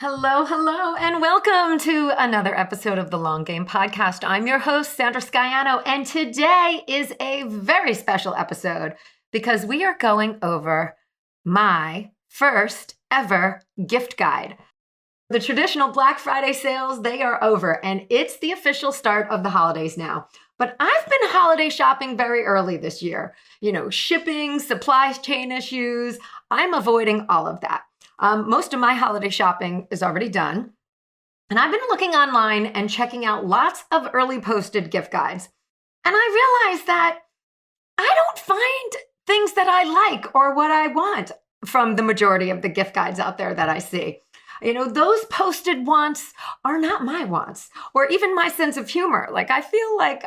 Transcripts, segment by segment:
Hello, hello, and welcome to another episode of the Long Game Podcast. I'm your host, Sandra Scaiano, and today is a very special episode because we are going over my first ever gift guide. The traditional Black Friday sales, they are over, and it's the official start of the holidays now. But I've been holiday shopping very early this year. Shipping, supply chain issues, I'm avoiding all of that. Most of my holiday shopping is already done. And I've been looking online and checking out lots of early posted gift guides. And I realized that I don't find things that I like or what I want from the majority of the gift guides out there that I see. Those posted wants are not my wants or even my sense of humor. I feel like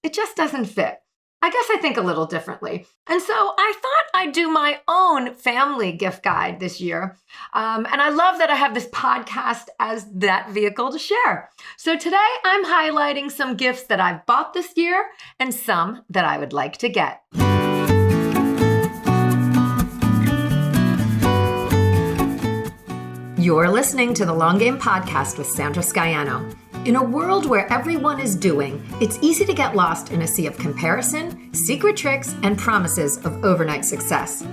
it just doesn't fit. I guess I think a little differently. And so I thought I'd do my own family gift guide this year. And I love that I have this podcast as that vehicle to share. So today I'm highlighting some gifts that I've bought this year and some that I would like to get. You're listening to the Long Game Podcast with Sandra Scaiano. In a world where everyone is doing, it's easy to get lost in a sea of comparison, secret tricks, and promises of overnight success.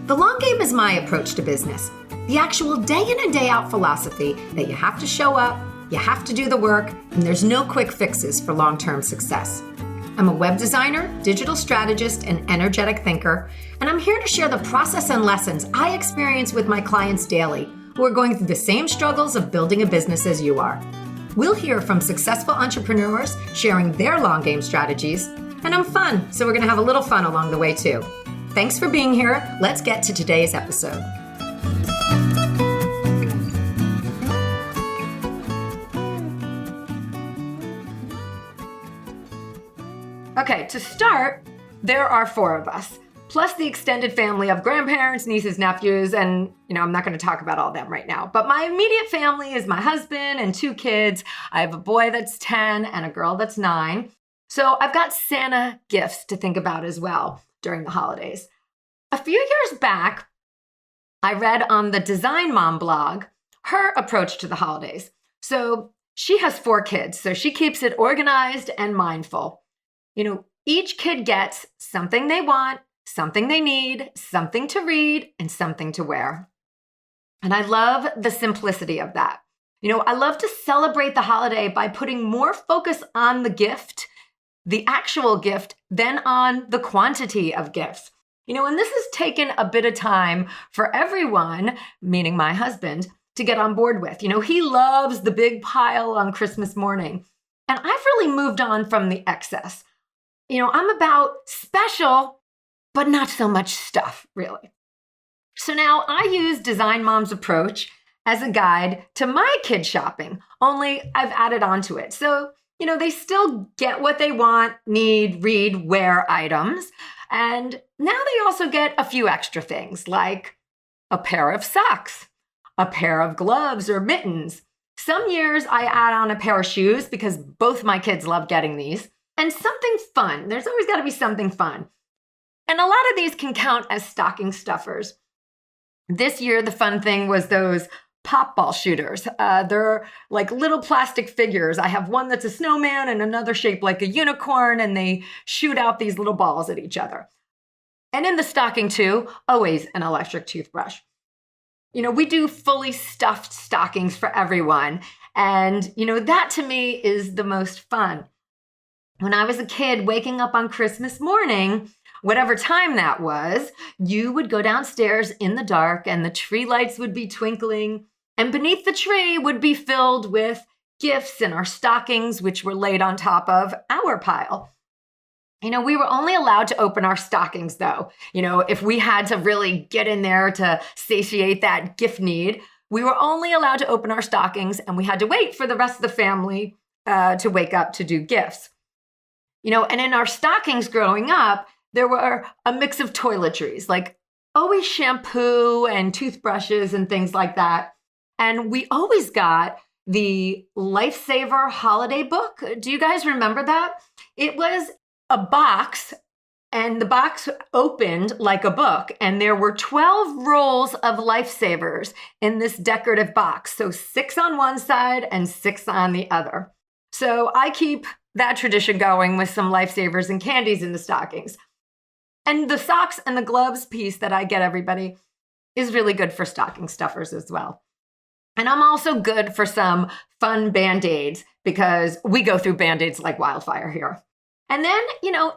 The long game is my approach to business. The actual day in and day out philosophy that you have to show up, you have to do the work, and there's no quick fixes for long-term success. I'm a web designer, digital strategist, and energetic thinker, and I'm here to share the process and lessons I experience with my clients daily who are going through the same struggles of building a business as you are. We'll hear from successful entrepreneurs sharing their long game strategies, and I'm fun, so we're going to have a little fun along the way too. Thanks for being here. Let's get to today's episode. Okay, to start, there are 4 of us, plus the extended family of grandparents, nieces, nephews, and, I'm not going to talk about all them right now. But my immediate family is my husband and 2 kids. I have a boy that's 10 and a girl that's 9. So I've got Santa gifts to think about as well during the holidays. A few years back, I read on the Design Mom blog her approach to the holidays. So she has 4 kids, so she keeps it organized and mindful. Each kid gets something they want, something they need, something to read, and something to wear. And I love the simplicity of that. I love to celebrate the holiday by putting more focus on the gift, the actual gift, than on the quantity of gifts. And this has taken a bit of time for everyone, meaning my husband, to get on board with. He loves the big pile on Christmas morning. And I've really moved on from the excess. I'm about special, but not so much stuff, really. So now I use Design Mom's approach as a guide to my kid shopping, only I've added on to it. So, they still get what they want, need, read, wear items. And now they also get a few extra things like a pair of socks, a pair of gloves or mittens. Some years I add on a pair of shoes because both my kids love getting these. And something fun. There's always got to be something fun. And a lot of these can count as stocking stuffers. This year, the fun thing was those pop ball shooters. They're like little plastic figures. I have one that's a snowman and another shaped like a unicorn, and they shoot out these little balls at each other. And in the stocking too, always an electric toothbrush. We do fully stuffed stockings for everyone. And, that to me is the most fun. When I was a kid waking up on Christmas morning, whatever time that was, you would go downstairs in the dark and the tree lights would be twinkling, and beneath the tree would be filled with gifts in our stockings, which were laid on top of our pile. We were only allowed to open our stockings though. If we had to really get in there to satiate that gift need, we were only allowed to open our stockings, and we had to wait for the rest of the family to wake up to do gifts. And in our stockings growing up, there were a mix of toiletries, like always shampoo and toothbrushes and things like that. And we always got the Lifesaver holiday book. Do you guys remember that? It was a box And the box opened like a book, and there were 12 rolls of lifesavers in this decorative box. So 6 on one side and 6 on the other. So I keep that tradition going with some lifesavers and candies in the stockings. And the socks and the gloves piece that I get everybody is really good for stocking stuffers as well. And I'm also good for some fun Band-Aids because we go through Band-Aids like wildfire here. And then,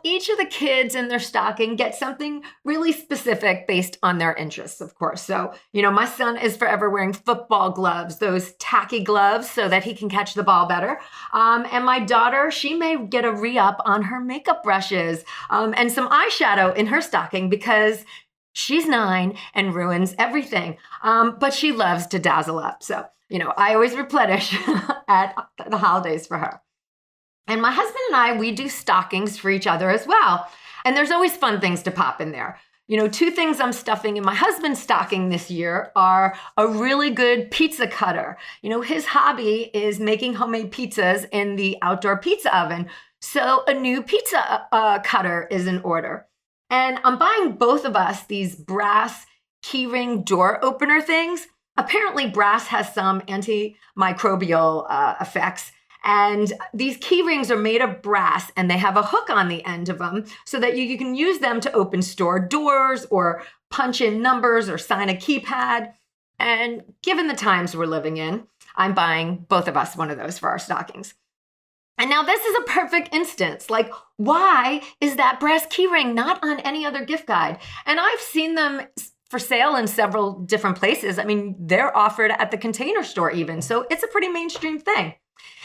each of the kids in their stocking gets something really specific based on their interests, of course. So, my son is forever wearing football gloves, those tacky gloves so that he can catch the ball better. And my daughter, she may get a re-up on her makeup brushes and some eyeshadow in her stocking because she's 9 and ruins everything. But she loves to dazzle up. So, I always replenish at the holidays for her. And my husband and I, we do stockings for each other as well. And there's always fun things to pop in there. 2 things I'm stuffing in my husband's stocking this year are a really good pizza cutter. His hobby is making homemade pizzas in the outdoor pizza oven. So a new pizza cutter is in order. And I'm buying both of us these brass keyring door opener things. Apparently brass has some antimicrobial effects. And these key rings are made of brass and they have a hook on the end of them so that you can use them to open store doors or punch in numbers or sign a keypad. And given the times we're living in, I'm buying both of us one of those for our stockings. And now this is a perfect instance. Like, why is that brass key ring not on any other gift guide? And I've seen them for sale in several different places. I mean, they're offered at the Container Store even. So it's a pretty mainstream thing.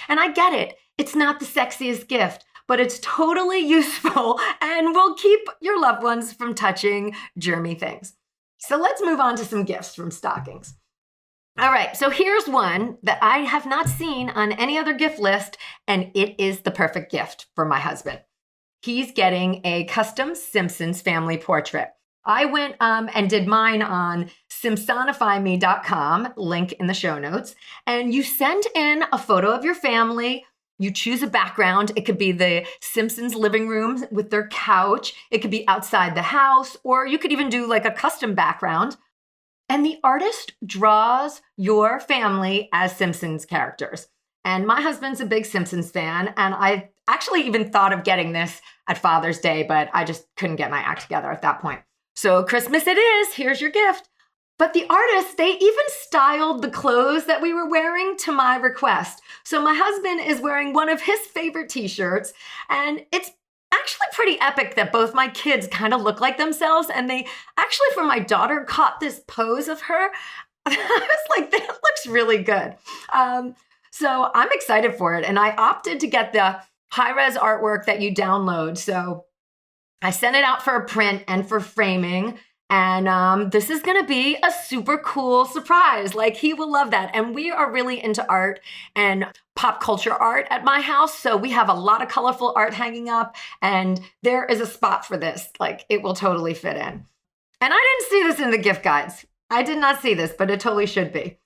And I get it. It's not the sexiest gift, but it's totally useful and will keep your loved ones from touching germy things. So let's move on to some gifts from stockings. All right, so here's one that I have not seen on any other gift list, and it is the perfect gift for my husband. He's getting a custom Simpsons family portrait. I went and did mine on simpsonifyme.com, link in the show notes, and you send in a photo of your family. You choose a background. It could be the Simpsons living room with their couch. It could be outside the house, or you could even do like a custom background. And the artist draws your family as Simpsons characters. And my husband's a big Simpsons fan, and I actually even thought of getting this at Father's Day, but I just couldn't get my act together at that point. So Christmas it is. Here's your gift. But the artists, they even styled the clothes that we were wearing to my request. So my husband is wearing one of his favorite t-shirts, and it's actually pretty epic that both my kids kind of look like themselves. And they actually, for my daughter, caught this pose of her. I was like, that looks really good. So I'm excited for it. And I opted to get the high-res artwork that you download. So I sent it out for a print and for framing. And this is going to be a super cool surprise. Like, he will love that. And we are really into art and pop culture art at my house. So we have a lot of colorful art hanging up, and there is a spot for this. Like, it will totally fit in. And I didn't see this in the gift guides. I did not see this, but it totally should be.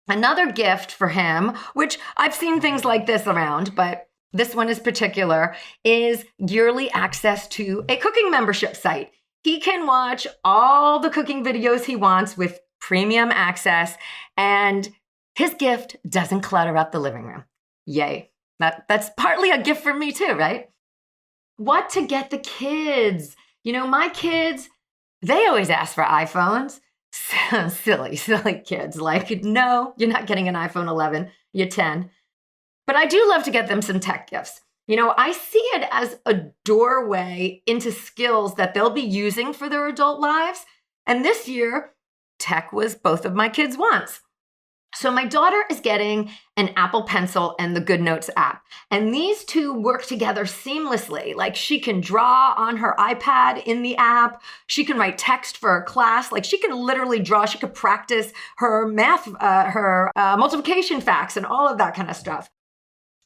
Another gift for him, which I've seen things like this around, but this one is particular, is yearly access to a cooking membership site. He can watch all the cooking videos he wants with premium access, and his gift doesn't clutter up the living room. Yay. That's partly a gift for me too, right? What to get the kids? My kids, they always ask for iPhones. Silly kids. Like, no, you're not getting an iPhone 11. You're 10. But I do love to get them some tech gifts. I see it as a doorway into skills that they'll be using for their adult lives. And this year, tech was both of my kids' wants. So my daughter is getting an Apple Pencil and the GoodNotes app. And these two work together seamlessly. Like, she can draw on her iPad in the app. She can write text for her class. Like, she can literally draw. She could practice her math, her multiplication facts and all of that kind of stuff.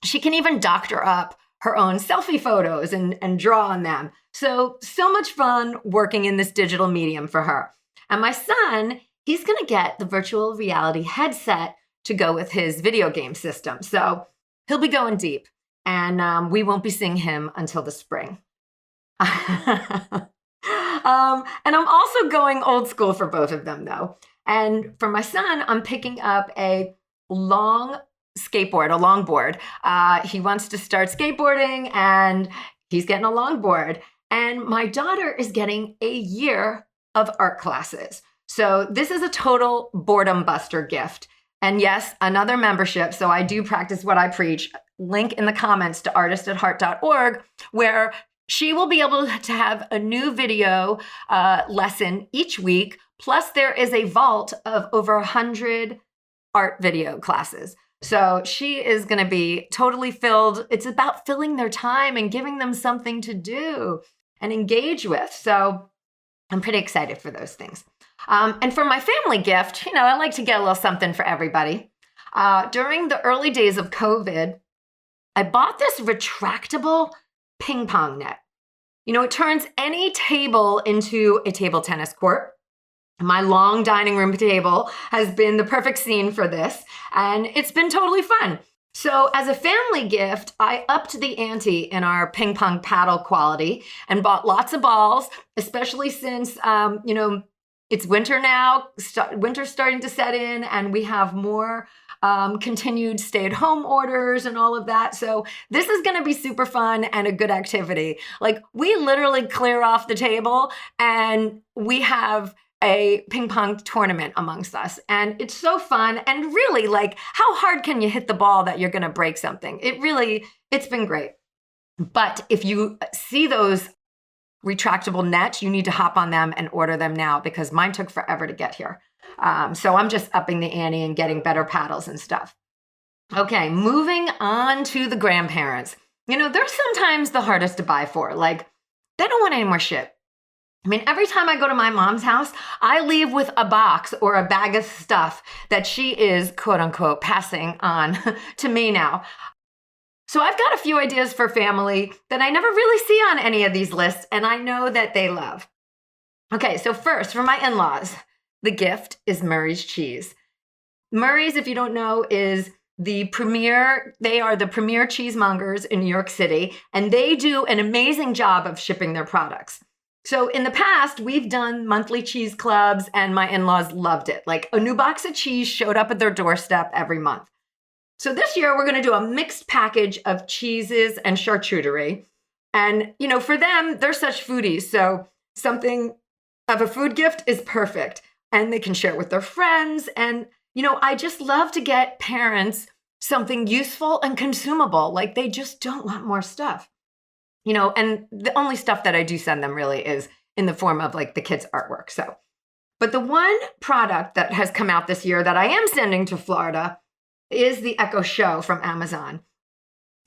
She can even doctor up her own selfie photos and draw on them. So much fun working in this digital medium for her. And my son, he's going to get the virtual reality headset to go with his video game system. So he'll be going deep, and we won't be seeing him until the spring. And I'm also going old school for both of them, though. And for my son, I'm picking up a long skateboard, a longboard. He wants to start skateboarding and he's getting a longboard. And my daughter is getting a year of art classes. So this is a total boredom buster gift. And yes, another membership. So I do practice what I preach. Link in the comments to artistatheart.org, where she will be able to have a new video lesson each week. Plus, there is a vault of over 100 art video classes. So she is going to be totally filled. It's about filling their time and giving them something to do and engage with. So I'm pretty excited for those things. And for my family gift, I like to get a little something for everybody. During the early days of COVID, I bought this retractable ping pong net. It turns any table into a table tennis court. My long dining room table has been the perfect scene for this, and it's been totally fun. So as a family gift, I upped the ante in our ping pong paddle quality and bought lots of balls, especially since, it's winter now, winter's starting to set in, and we have more continued stay-at-home orders and all of that. So this is going to be super fun and a good activity. Like, we literally clear off the table and we have a ping pong tournament amongst us. And it's so fun. And really, like, how hard can you hit the ball that you're going to break something? It's been great. But if you see those retractable nets, you need to hop on them and order them now, because mine took forever to get here. So I'm just upping the ante and getting better paddles and stuff. Okay, moving on to the grandparents. They're sometimes the hardest to buy for. Like, they don't want any more shit. I mean, every time I go to my mom's house, I leave with a box or a bag of stuff that she is, quote unquote, passing on to me now. So I've got a few ideas for family that I never really see on any of these lists, and I know that they love. Okay, so first, for my in-laws, the gift is Murray's Cheese. Murray's, if you don't know, is they are the premier cheesemongers in New York City, and they do an amazing job of shipping their products. So in the past, we've done monthly cheese clubs, and my in-laws loved it. Like, a new box of cheese showed up at their doorstep every month. So this year, we're going to do a mixed package of cheeses and charcuterie. And, for them, they're such foodies. So something of a food gift is perfect. And they can share it with their friends. And, I just love to get parents something useful and consumable. Like, they just don't want more stuff. And the only stuff that I do send them really is in the form of, like, the kids' artwork. So, but the one product that has come out this year that I am sending to Florida is the Echo Show from Amazon.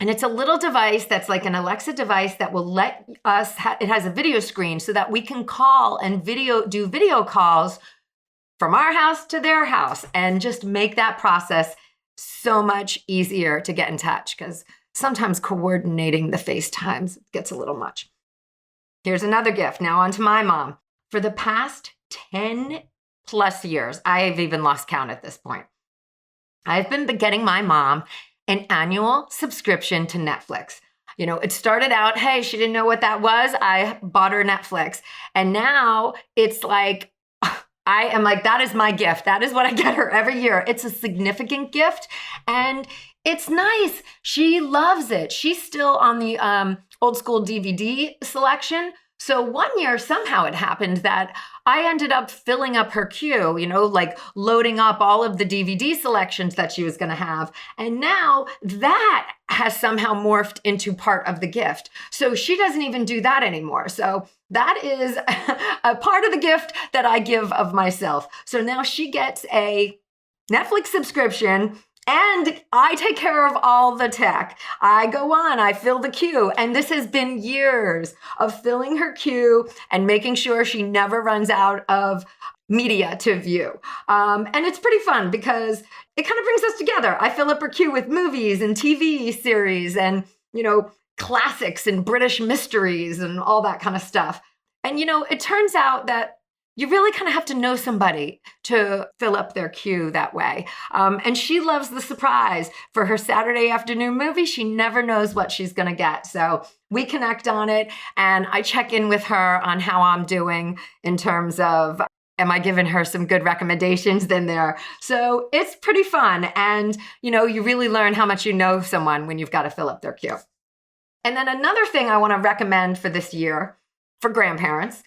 And it's a little device that's like an Alexa device that will let us, it has a video screen so that we can call and do video calls from our house to their house and just make that process so much easier to get in touch, because sometimes coordinating the FaceTimes gets a little much. Here's another gift. Now on to my mom. For the past 10 plus years, I've even lost count at this point, I've been getting my mom an annual subscription to Netflix. It started out, hey, she didn't know what that was. I bought her Netflix. And now it's like, I am like, that is my gift. That is what I get her every year. It's a significant gift. And it's nice. She loves it. She's still on the old school DVD selection. So one year, somehow it happened that I ended up filling up her queue, like loading up all of the DVD selections that she was going to have. And now that has somehow morphed into part of the gift. So she doesn't even do that anymore. So that is a part of the gift that I give of myself. So now she gets a Netflix subscription, and I take care of all the tech. I go on, I fill the queue. And this has been years of filling her queue and making sure she never runs out of media to view. And it's pretty fun because it kind of brings us together. I fill up her queue with movies and TV series and, classics and British mysteries and all that kind of stuff. And, it turns out that you really kind of have to know somebody to fill up their queue that way. And she loves the surprise. For her Saturday afternoon movie, she never knows what she's going to get. So we connect on it, and I check in with her on how I'm doing in terms of, am I giving her some good recommendations in there? So it's pretty fun. And, you really learn how much you know someone when you've got to fill up their queue. And then another thing I want to recommend for this year for grandparents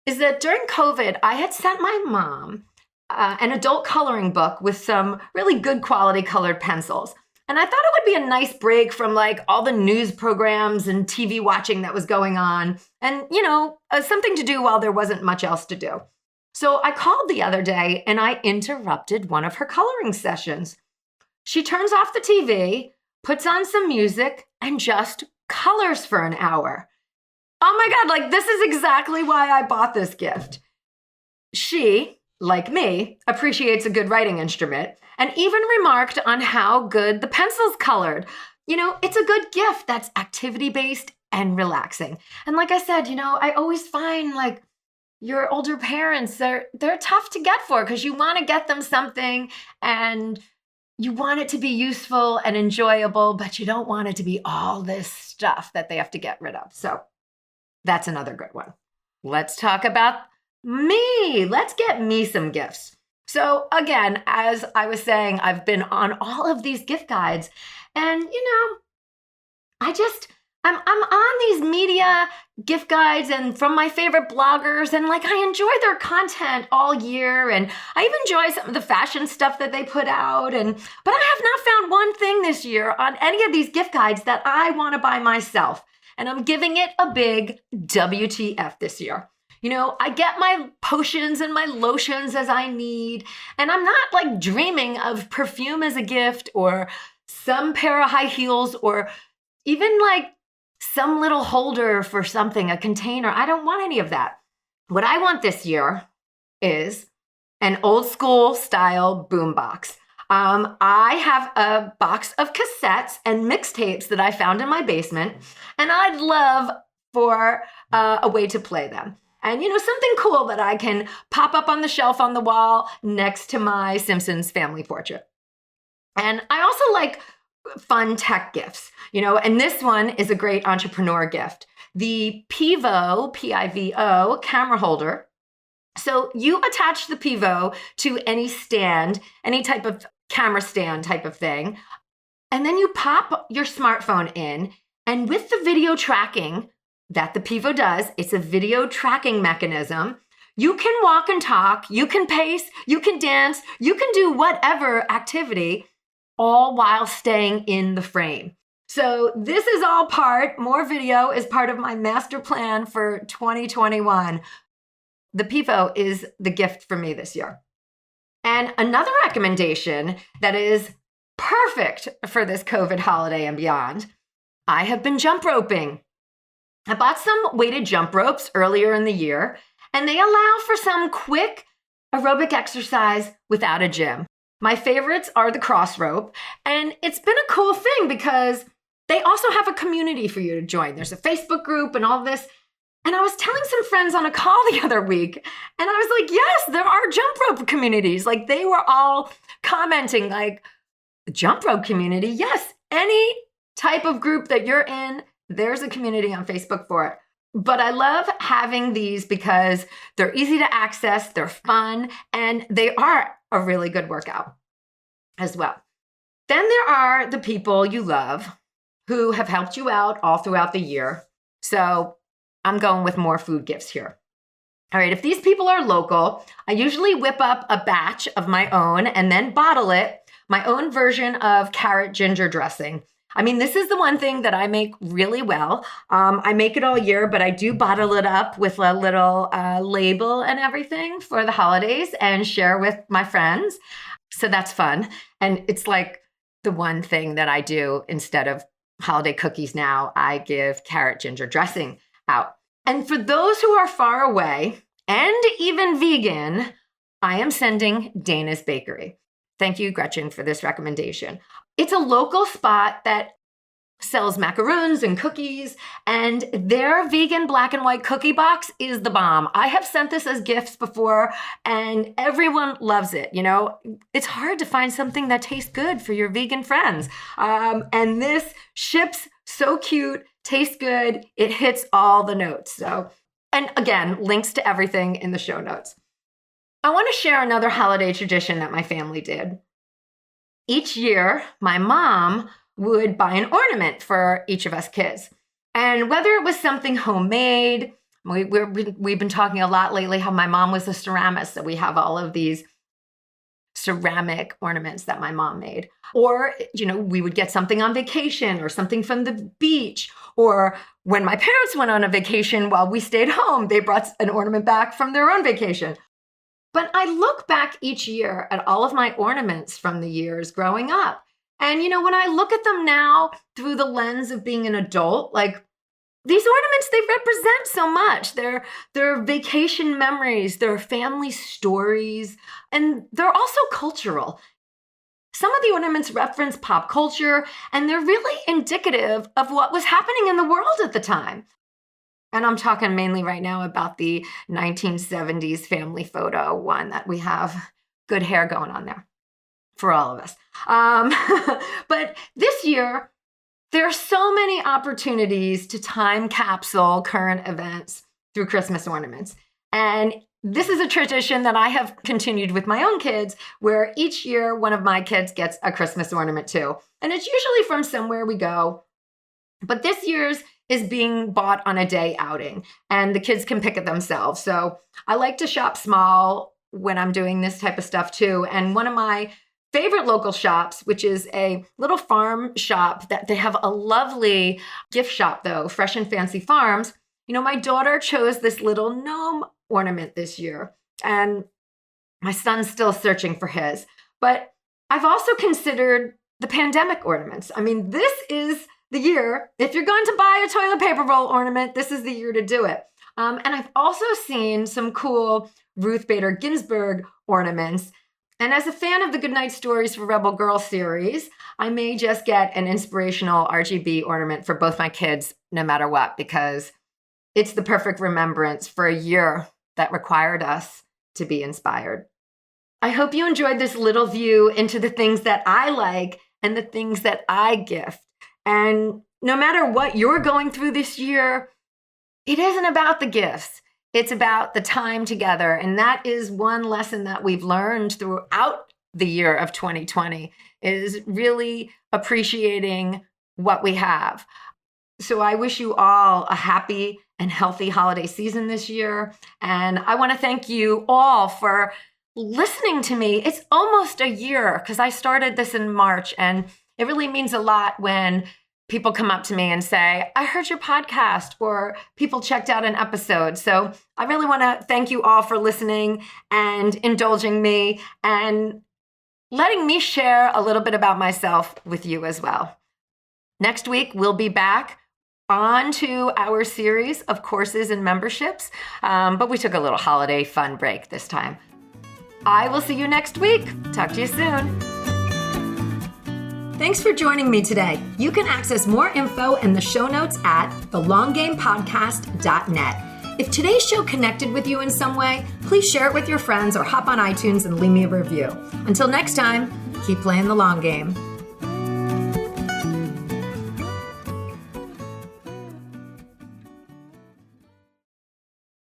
is that during COVID, I had sent my mom an adult coloring book with some really good quality colored pencils. And I thought it would be a nice break from like all the news programs and TV watching that was going on, and, something to do while there wasn't much else to do. So I called the other day and I interrupted one of her coloring sessions. She turns off the TV, puts on some music, and just colors for an hour. Oh my God, this is exactly why I bought this gift. She, like me, appreciates a good writing instrument and even remarked on how good the pencils colored. It's a good gift that's activity-based and relaxing. And like I said, I always find your older parents, they're tough to get for because you want to get them something and you want it to be useful and enjoyable, but you don't want it to be all this stuff that they have to get rid of. So that's another good one. Let's talk about me. Let's get me some gifts. So again, as I was saying, I've been on all of these gift guides, and I'm on these media gift guides and from my favorite bloggers, and I enjoy their content all year, and I even enjoy some of the fashion stuff that they put out, but I have not found one thing this year on any of these gift guides that I want to buy myself, and I'm giving it a big WTF this year. I get my potions and my lotions as I need, and I'm not dreaming of perfume as a gift or some pair of high heels or even some little holder for something, a container. I don't want any of that. What I want this year is an old school style boombox. I have a box of cassettes and mixtapes that I found in my basement, and I'd love for a way to play them. And, something cool that I can pop up on the shelf on the wall next to my Simpsons family portrait. And I also like fun tech gifts, and this one is a great entrepreneur gift. The Pivo, P-I-V-O, camera holder. So you attach the Pivo to any stand, any type of camera stand type of thing, and then you pop your smartphone in, and with the video tracking that the Pivo does, it's a video tracking mechanism. You can walk and talk, you can pace, you can dance, you can do whatever activity, all while staying in the frame. So this is all more video is part of my master plan for 2021. The Pivo is the gift for me this year. And another recommendation that is perfect for this COVID holiday and beyond, I have been jump roping. I bought some weighted jump ropes earlier in the year, and they allow for some quick aerobic exercise without a gym. My favorites are the cross rope, and it's been a cool thing because they also have a community for you to join. There's a Facebook group and all this. And I was telling some friends on a call the other week, and I was like, yes, there are jump rope communities. They were all commenting the jump rope community. Yes, any type of group that you're in, there's a community on Facebook for it. But I love having these because they're easy to access, they're fun, and they are a really good workout as well. Then there are the people you love who have helped you out all throughout the year. So I'm going with more food gifts here. All right, if these people are local, I usually whip up a batch of my own and then bottle it, my own version of carrot ginger dressing. I mean, this is the one thing that I make really well. I make it all year, but I do bottle it up with a little label and everything for the holidays and share with my friends. So that's fun. And it's the one thing that I do instead of holiday cookies now, I give carrot ginger dressing out. And for those who are far away and even vegan, I am sending Dana's Bakery. Thank you, Gretchen, for this recommendation. It's a local spot that sells macaroons and cookies, and their vegan black and white cookie box is the bomb. I have sent this as gifts before, and everyone loves it. You know, it's hard to find something that tastes good for your vegan friends. And this ships so cute, tastes good, it hits all the notes. So, and again, links to everything in the show notes. I want to share another holiday tradition that my family did. Each year, my mom would buy an ornament for each of us kids. And whether it was something homemade, we've been talking a lot lately how my mom was a ceramist, so we have all of these ceramic ornaments that my mom made. Or, you know, we would get something on vacation or something from the beach. Or when my parents went on a vacation while we stayed home, they brought an ornament back from their own vacation. But I look back each year at all of my ornaments from the years growing up. And, you know, when I look at them now through the lens of being an adult, like these ornaments, they represent so much. They're vacation memories, they're family stories, and they're also cultural. Some of the ornaments reference pop culture, and they're really indicative of what was happening in the world at the time. And I'm talking mainly right now about the 1970s family photo one that we have good hair going on there for all of us. But this year, there are so many opportunities to time capsule current events through Christmas ornaments. And this is a tradition that I have continued with my own kids, where each year one of my kids gets a Christmas ornament too. And it's usually from somewhere we go. But this year's is being bought on a day outing, and the kids can pick it themselves. So I like to shop small when I'm doing this type of stuff too. And one of my favorite local shops, which is a little farm shop that they have a lovely gift shop though, Fresh and Fancy Farms. You know, my daughter chose this little gnome ornament this year, and my son's still searching for his. But I've also considered the pandemic ornaments. I mean, this is the year, if you're going to buy a toilet paper roll ornament, this is the year to do it. And I've also seen some cool Ruth Bader Ginsburg ornaments. And as a fan of the Goodnight Stories for Rebel Girl series, I may just get an inspirational RGB ornament for both my kids, no matter what, because it's the perfect remembrance for a year that required us to be inspired. I hope you enjoyed this little view into the things that I like and the things that I gift. And no matter what you're going through this year, it isn't about the gifts. It's about the time together. And that is one lesson that we've learned throughout the year of 2020, is really appreciating what we have. So I wish you all a happy and healthy holiday season this year. And I want to thank you all for listening to me. It's almost a year, because I started this in March, and it really means a lot when people come up to me and say, I heard your podcast, or people checked out an episode. So I really want to thank you all for listening and indulging me and letting me share a little bit about myself with you as well. Next week, we'll be back on to our series of courses and memberships, but we took a little holiday fun break this time. I will see you next week. Talk to you soon. Thanks for joining me today. You can access more info in the show notes at thelonggamepodcast.net. If today's show connected with you in some way, please share it with your friends or hop on iTunes and leave me a review. Until next time, keep playing the long game.